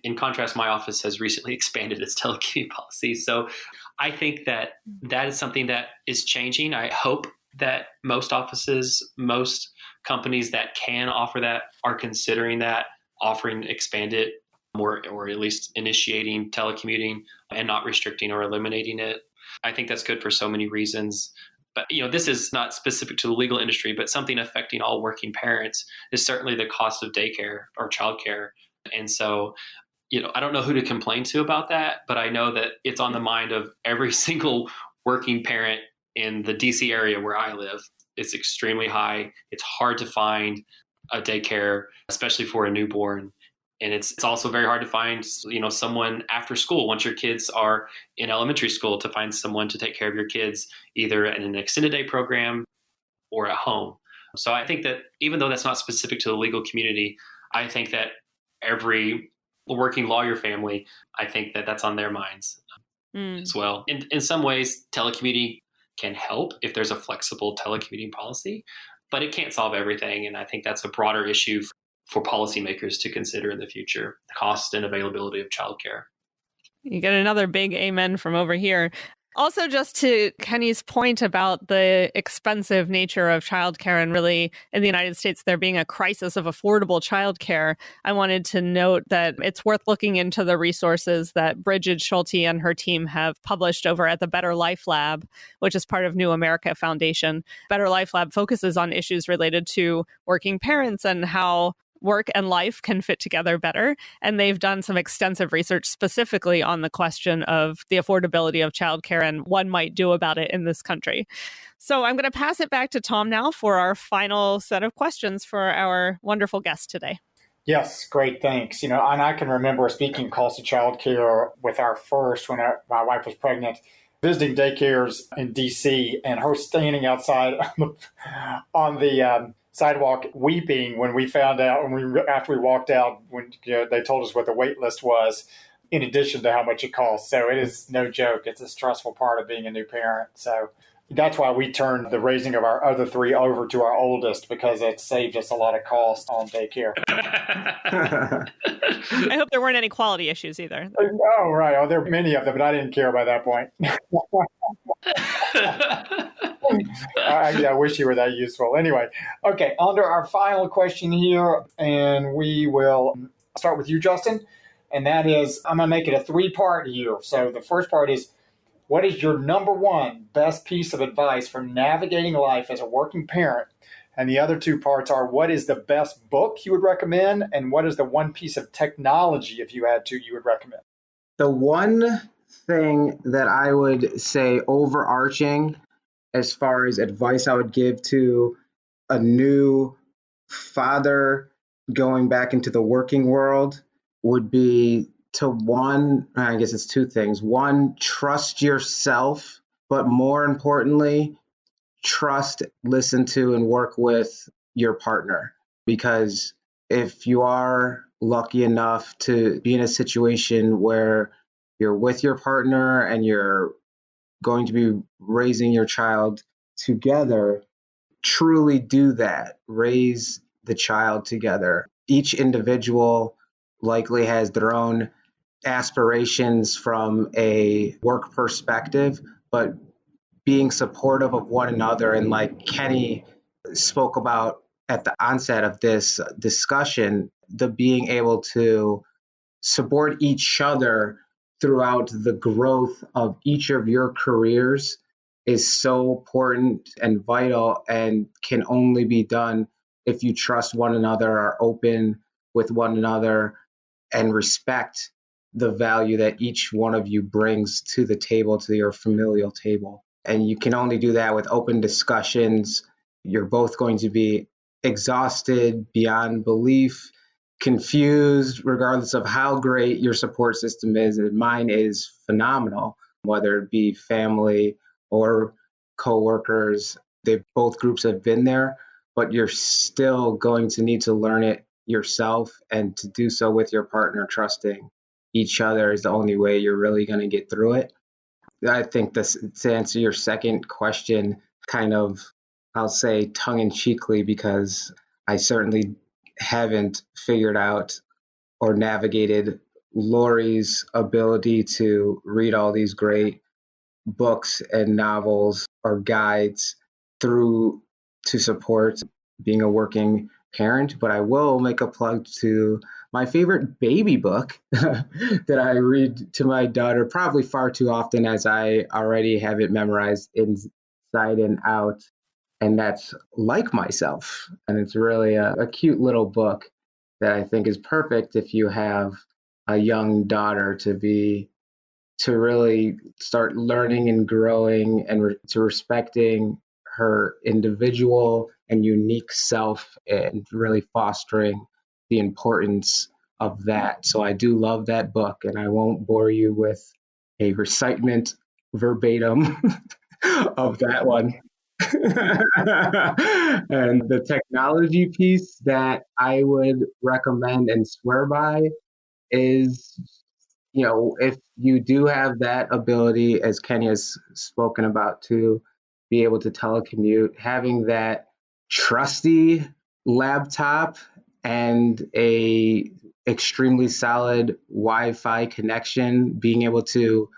in contrast, my office has recently expanded its telecommuting policy. So I think that is something that is changing. I hope that most offices, most companies that can offer that are considering that, offering expanded or at least initiating telecommuting and not restricting or eliminating it. I think that's good for so many reasons. But this is not specific to the legal industry, but something affecting all working parents is certainly the cost of daycare or childcare. And so, I don't know who to complain to about that, but I know that it's on the mind of every single working parent in the DC area where I live. It's extremely high. It's hard to find a daycare, especially for a newborn. And it's also very hard to find, someone after school, once your kids are in elementary school, to find someone to take care of your kids, either in an extended day program or at home. So I think that even though that's not specific to the legal community, I think that every working lawyer family, I think that that's on their minds as well. In some ways, telecommuting can help if there's a flexible telecommuting policy, but it can't solve everything. And I think that's a broader issue for policymakers to consider in the future, the cost and availability of childcare. You get another big amen from over here. Also, just to Kenny's point about the expensive nature of childcare, and really in the United States, there being a crisis of affordable childcare, I wanted to note that it's worth looking into the resources that Bridget Schulte and her team have published over at the Better Life Lab, which is part of New America Foundation. Better Life Lab focuses on issues related to working parents and how work and life can fit together better. And they've done some extensive research specifically on the question of the affordability of childcare and what one might do about it in this country. So I'm going to pass it back to Tom now for our final set of questions for our wonderful guest today. Yes, great, thanks. And I can remember speaking cost of childcare with our first when my wife was pregnant, visiting daycares in D.C. and her standing outside on the sidewalk weeping when we found out after we walked out when they told us what the wait list was, in addition to how much it costs. So it is no joke. It's a stressful part of being a new parent. So That's why we turned the raising of our other three over to our oldest, because it saved us a lot of cost on daycare. I hope there weren't any quality issues either. Oh, right. Oh, there are many of them, but I didn't care by that point. I wish you were that useful. Anyway, okay, on to our final question here, and we will start with you, Justin. And that is, I'm going to make it a three-part here. So the first part is, what is your number one best piece of advice for navigating life as a working parent? And the other two parts are, what is the best book you would recommend? And what is the one piece of technology, if you had to, you would recommend? The one thing that I would say overarching as far as advice I would give to a new father going back into the working world would be to one, I guess it's two things. One, trust yourself, but more importantly, trust, listen to, and work with your partner. Because if you are lucky enough to be in a situation where you're with your partner and you're going to be raising your child together, truly do that. Raise the child together. Each individual likely has their own aspirations from a work perspective, but being supportive of one another, and like Kenny spoke about at the onset of this discussion, the being able to support each other throughout the growth of each of your careers is so important and vital, and can only be done if you trust one another, are open with one another, and respect the value that each one of you brings to the table, to your familial table. And you can only do that with open discussions. You're both going to be exhausted beyond belief, confused, regardless of how great your support system is. And mine is phenomenal, whether it be family or coworkers. Both groups have been there, but you're still going to need to learn it yourself, and to do so with your partner, trusting each other is the only way you're really going to get through it. I think this, to answer your second question, kind of, I'll say tongue-in-cheekly, because I certainly haven't figured out or navigated Lori's ability to read all these great books and novels or guides through to support being a working parent. But I will make a plug to my favorite baby book that I read to my daughter, probably far too often, as I already have it memorized inside and out. And that's Like Myself. And it's really a cute little book that I think is perfect if you have a young daughter, to really start learning and growing, and to respecting her individual and unique self, and really fostering the importance of that. So I do love that book, and I won't bore you with a recitement verbatim of that one. And the technology piece that I would recommend and swear by is, if you do have that ability, as Kenny has spoken about, to be able to telecommute, having that trusty laptop and a extremely solid Wi-Fi connection, being able to,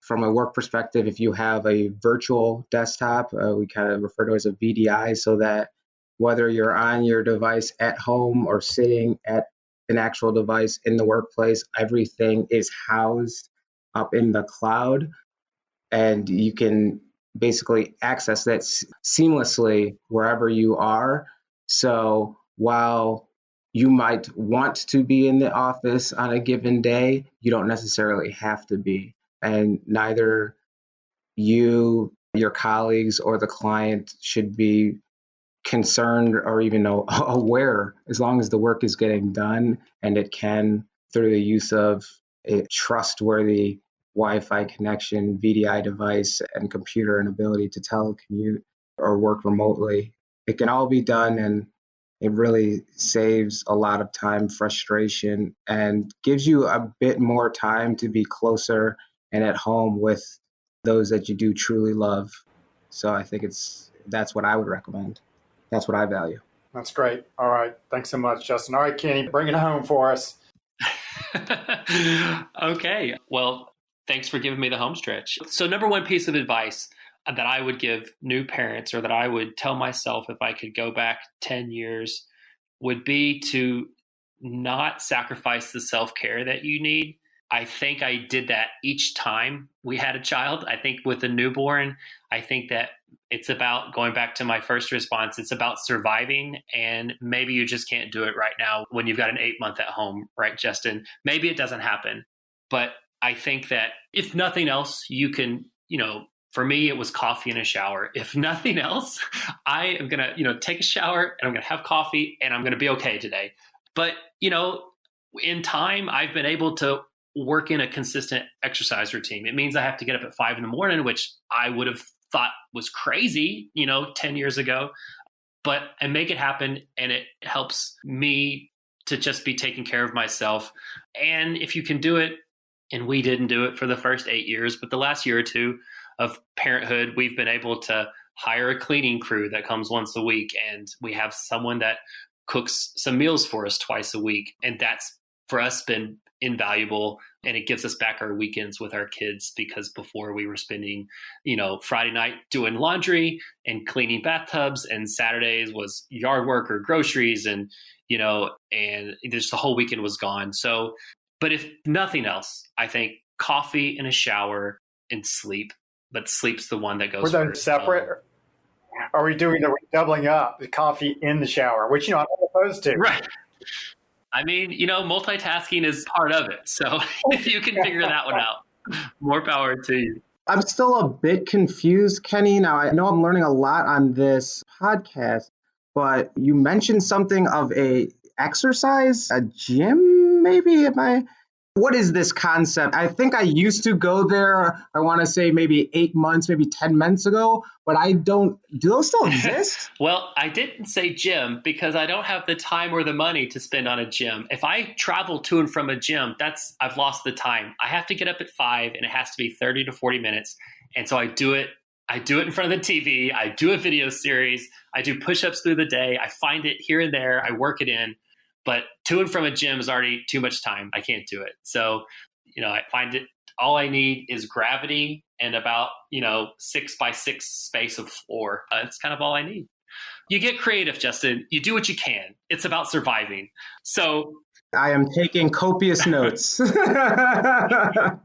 from a work perspective, if you have a virtual desktop, we kind of refer to it as a VDI, so that whether you're on your device at home or sitting at an actual device in the workplace, everything is housed up in the cloud, and you can basically access that seamlessly wherever you are. So while you might want to be in the office on a given day, you don't necessarily have to be. And neither you, your colleagues, or the client should be concerned or even aware, as long as the work is getting done, and it can, through the use of a trustworthy Wi-Fi connection, VDI device, and computer, and ability to telecommute or work remotely. It can all be done, and it really saves a lot of time, frustration, and gives you a bit more time to be closer and at home with those that you do truly love. So I think that's what I would recommend. That's what I value. That's great. All right. Thanks so much, Justin. All right, Kenny, bring it home for us. Okay. Well, thanks for giving me the home stretch. So number one piece of advice that I would give new parents, or that I would tell myself if I could go back 10 years, would be to not sacrifice the self-care that you need. I think I did that each time we had a child. I think with a newborn, I think that it's about, going back to my first response, it's about surviving. And maybe you just can't do it right now when you've got an 8-month at home, right, Justin? Maybe it doesn't happen. But I think that if nothing else, you can, for me, it was coffee and a shower. If nothing else, I am going to, take a shower and I'm going to have coffee and I'm going to be okay today. But, in time, I've been able to work in a consistent exercise routine. It means I have to get up at 5 a.m, which I would have thought was crazy, 10 years ago, but I make it happen, and it helps me to just be taking care of myself. And if you can do it, and we didn't do it for the first 8 years, but the last year or two of parenthood, we've been able to hire a cleaning crew that comes once a week, and we have someone that cooks some meals for us twice a week. And that's, for us, been invaluable, and it gives us back our weekends with our kids, because before we were spending, Friday night doing laundry and cleaning bathtubs, and Saturdays was yard work or groceries, and just the whole weekend was gone. So, but if nothing else, I think coffee and a shower and sleep, but sleep's the one that goes first. Were they separate? Are we doubling up the coffee in the shower, which, I'm not opposed to. Right. I mean, multitasking is part of it. So if you can figure that one out, more power to you. I'm still a bit confused, Kenny. Now, I know I'm learning a lot on this podcast, but you mentioned something of a gym, maybe? What is this concept? I think I used to go there, I want to say maybe 8 months, maybe 10 months ago, but do those still exist? Well, I didn't say gym because I don't have the time or the money to spend on a gym. If I travel to and from a gym, I've lost the time. I have to get up at 5 and it has to be 30 to 40 minutes. And so I do it in front of the TV. I do a video series. I do push-ups through the day. I find it here and there. I work it in. But to and from a gym is already too much time. I can't do it. So, I find it, all I need is gravity and about, 6x6 space of floor. That's kind of all I need. You get creative, Justin. You do what you can. It's about surviving. So I am taking copious notes. So that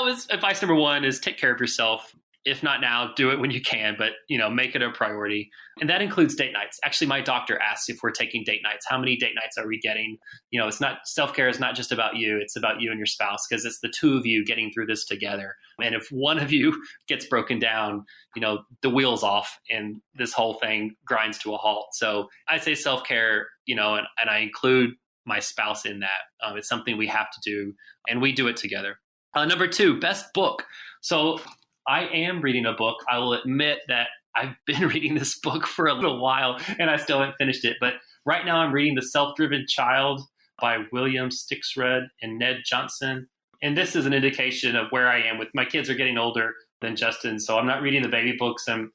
was advice number one, is take care of yourself. If not now, do it when you can, but, make it a priority. And that includes date nights. Actually, my doctor asks if we're taking date nights. How many date nights are we getting? It's not, self-care is not just about you. It's about you and your spouse, because it's the two of you getting through this together. And if one of you gets broken down, the wheel's off and this whole thing grinds to a halt. So I say self-care, and I include my spouse in that. It's something we have to do, and we do it together. Number two, best book. So I am reading a book. I will admit that I've been reading this book for a little while and I still haven't finished it. But right now I'm reading The Self-Driven Child by William Stixred and Ned Johnson. And this is an indication of where I am with my kids are getting older than Justin. So I'm not reading the baby books. I'm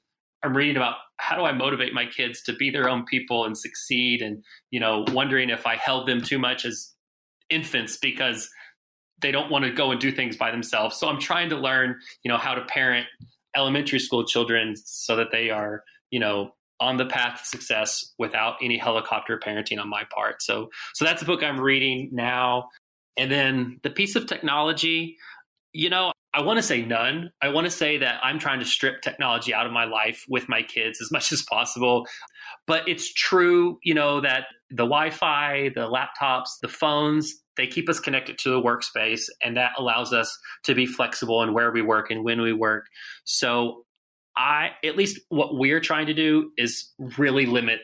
reading about how do I motivate my kids to be their own people and succeed, and, wondering if I held them too much as infants because they don't want to go and do things by themselves. So I'm trying to learn, how to parent elementary school children so that they are, on the path to success without any helicopter parenting on my part. So that's a book I'm reading now. And then the piece of technology, I want to say none. I want to say that I'm trying to strip technology out of my life with my kids as much as possible. But it's true, that the Wi-Fi, the laptops, the phones, they keep us connected to the workspace, and that allows us to be flexible in where we work and when we work. So at least what we're trying to do is really limit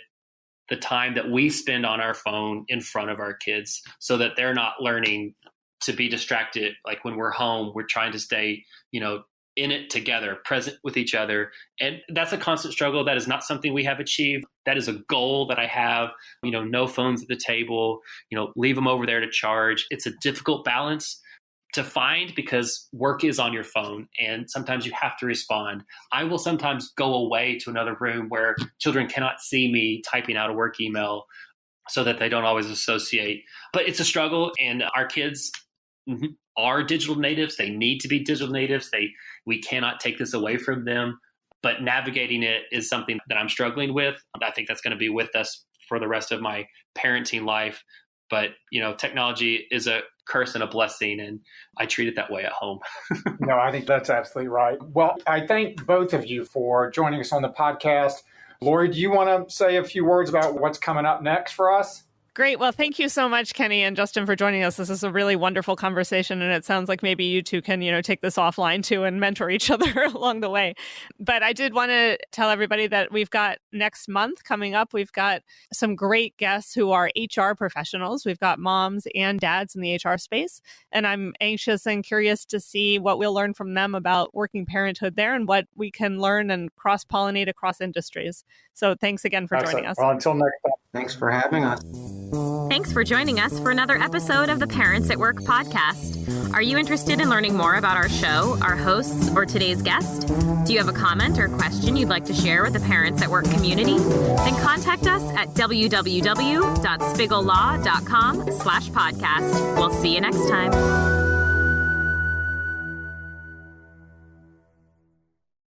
the time that we spend on our phone in front of our kids so that they're not learning to be distracted. Like when we're home, we're trying to stay, in it together, present with each other. And that's a constant struggle. That is not something we have achieved. That is a goal that I have, no phones at the table, leave them over there to charge. It's a difficult balance. to find because work is on your phone and sometimes you have to respond. I will sometimes go away to another room where children cannot see me typing out a work email so that they don't always associate. But it's a struggle, and our kids are digital natives. They need to be digital natives. We cannot take this away from them, but navigating it is something that I'm struggling with. I think that's going to be with us for the rest of my parenting life. But, technology is a curse and a blessing, and I treat it that way at home. No, I think that's absolutely right. Well, I thank both of you for joining us on the podcast. Lori, do you want to say a few words about what's coming up next for us? Great. Well, thank you so much, Kenny and Justin, for joining us. This is a really wonderful conversation, and it sounds like maybe you two can, take this offline too and mentor each other along the way. But I did want to tell everybody that we've got next month coming up, we've got some great guests who are HR professionals. We've got moms and dads in the HR space, and I'm anxious and curious to see what we'll learn from them about working parenthood there and what we can learn and cross-pollinate across industries. So thanks again for joining us. Well, until next time. Thanks for having us. Thanks for joining us for another episode of the Parents at Work podcast. Are you interested in learning more about our show, our hosts, or today's guest? Do you have a comment or question you'd like to share with the Parents at Work community? Then contact us at www.spigglellaw.com/podcast. We'll see you next time.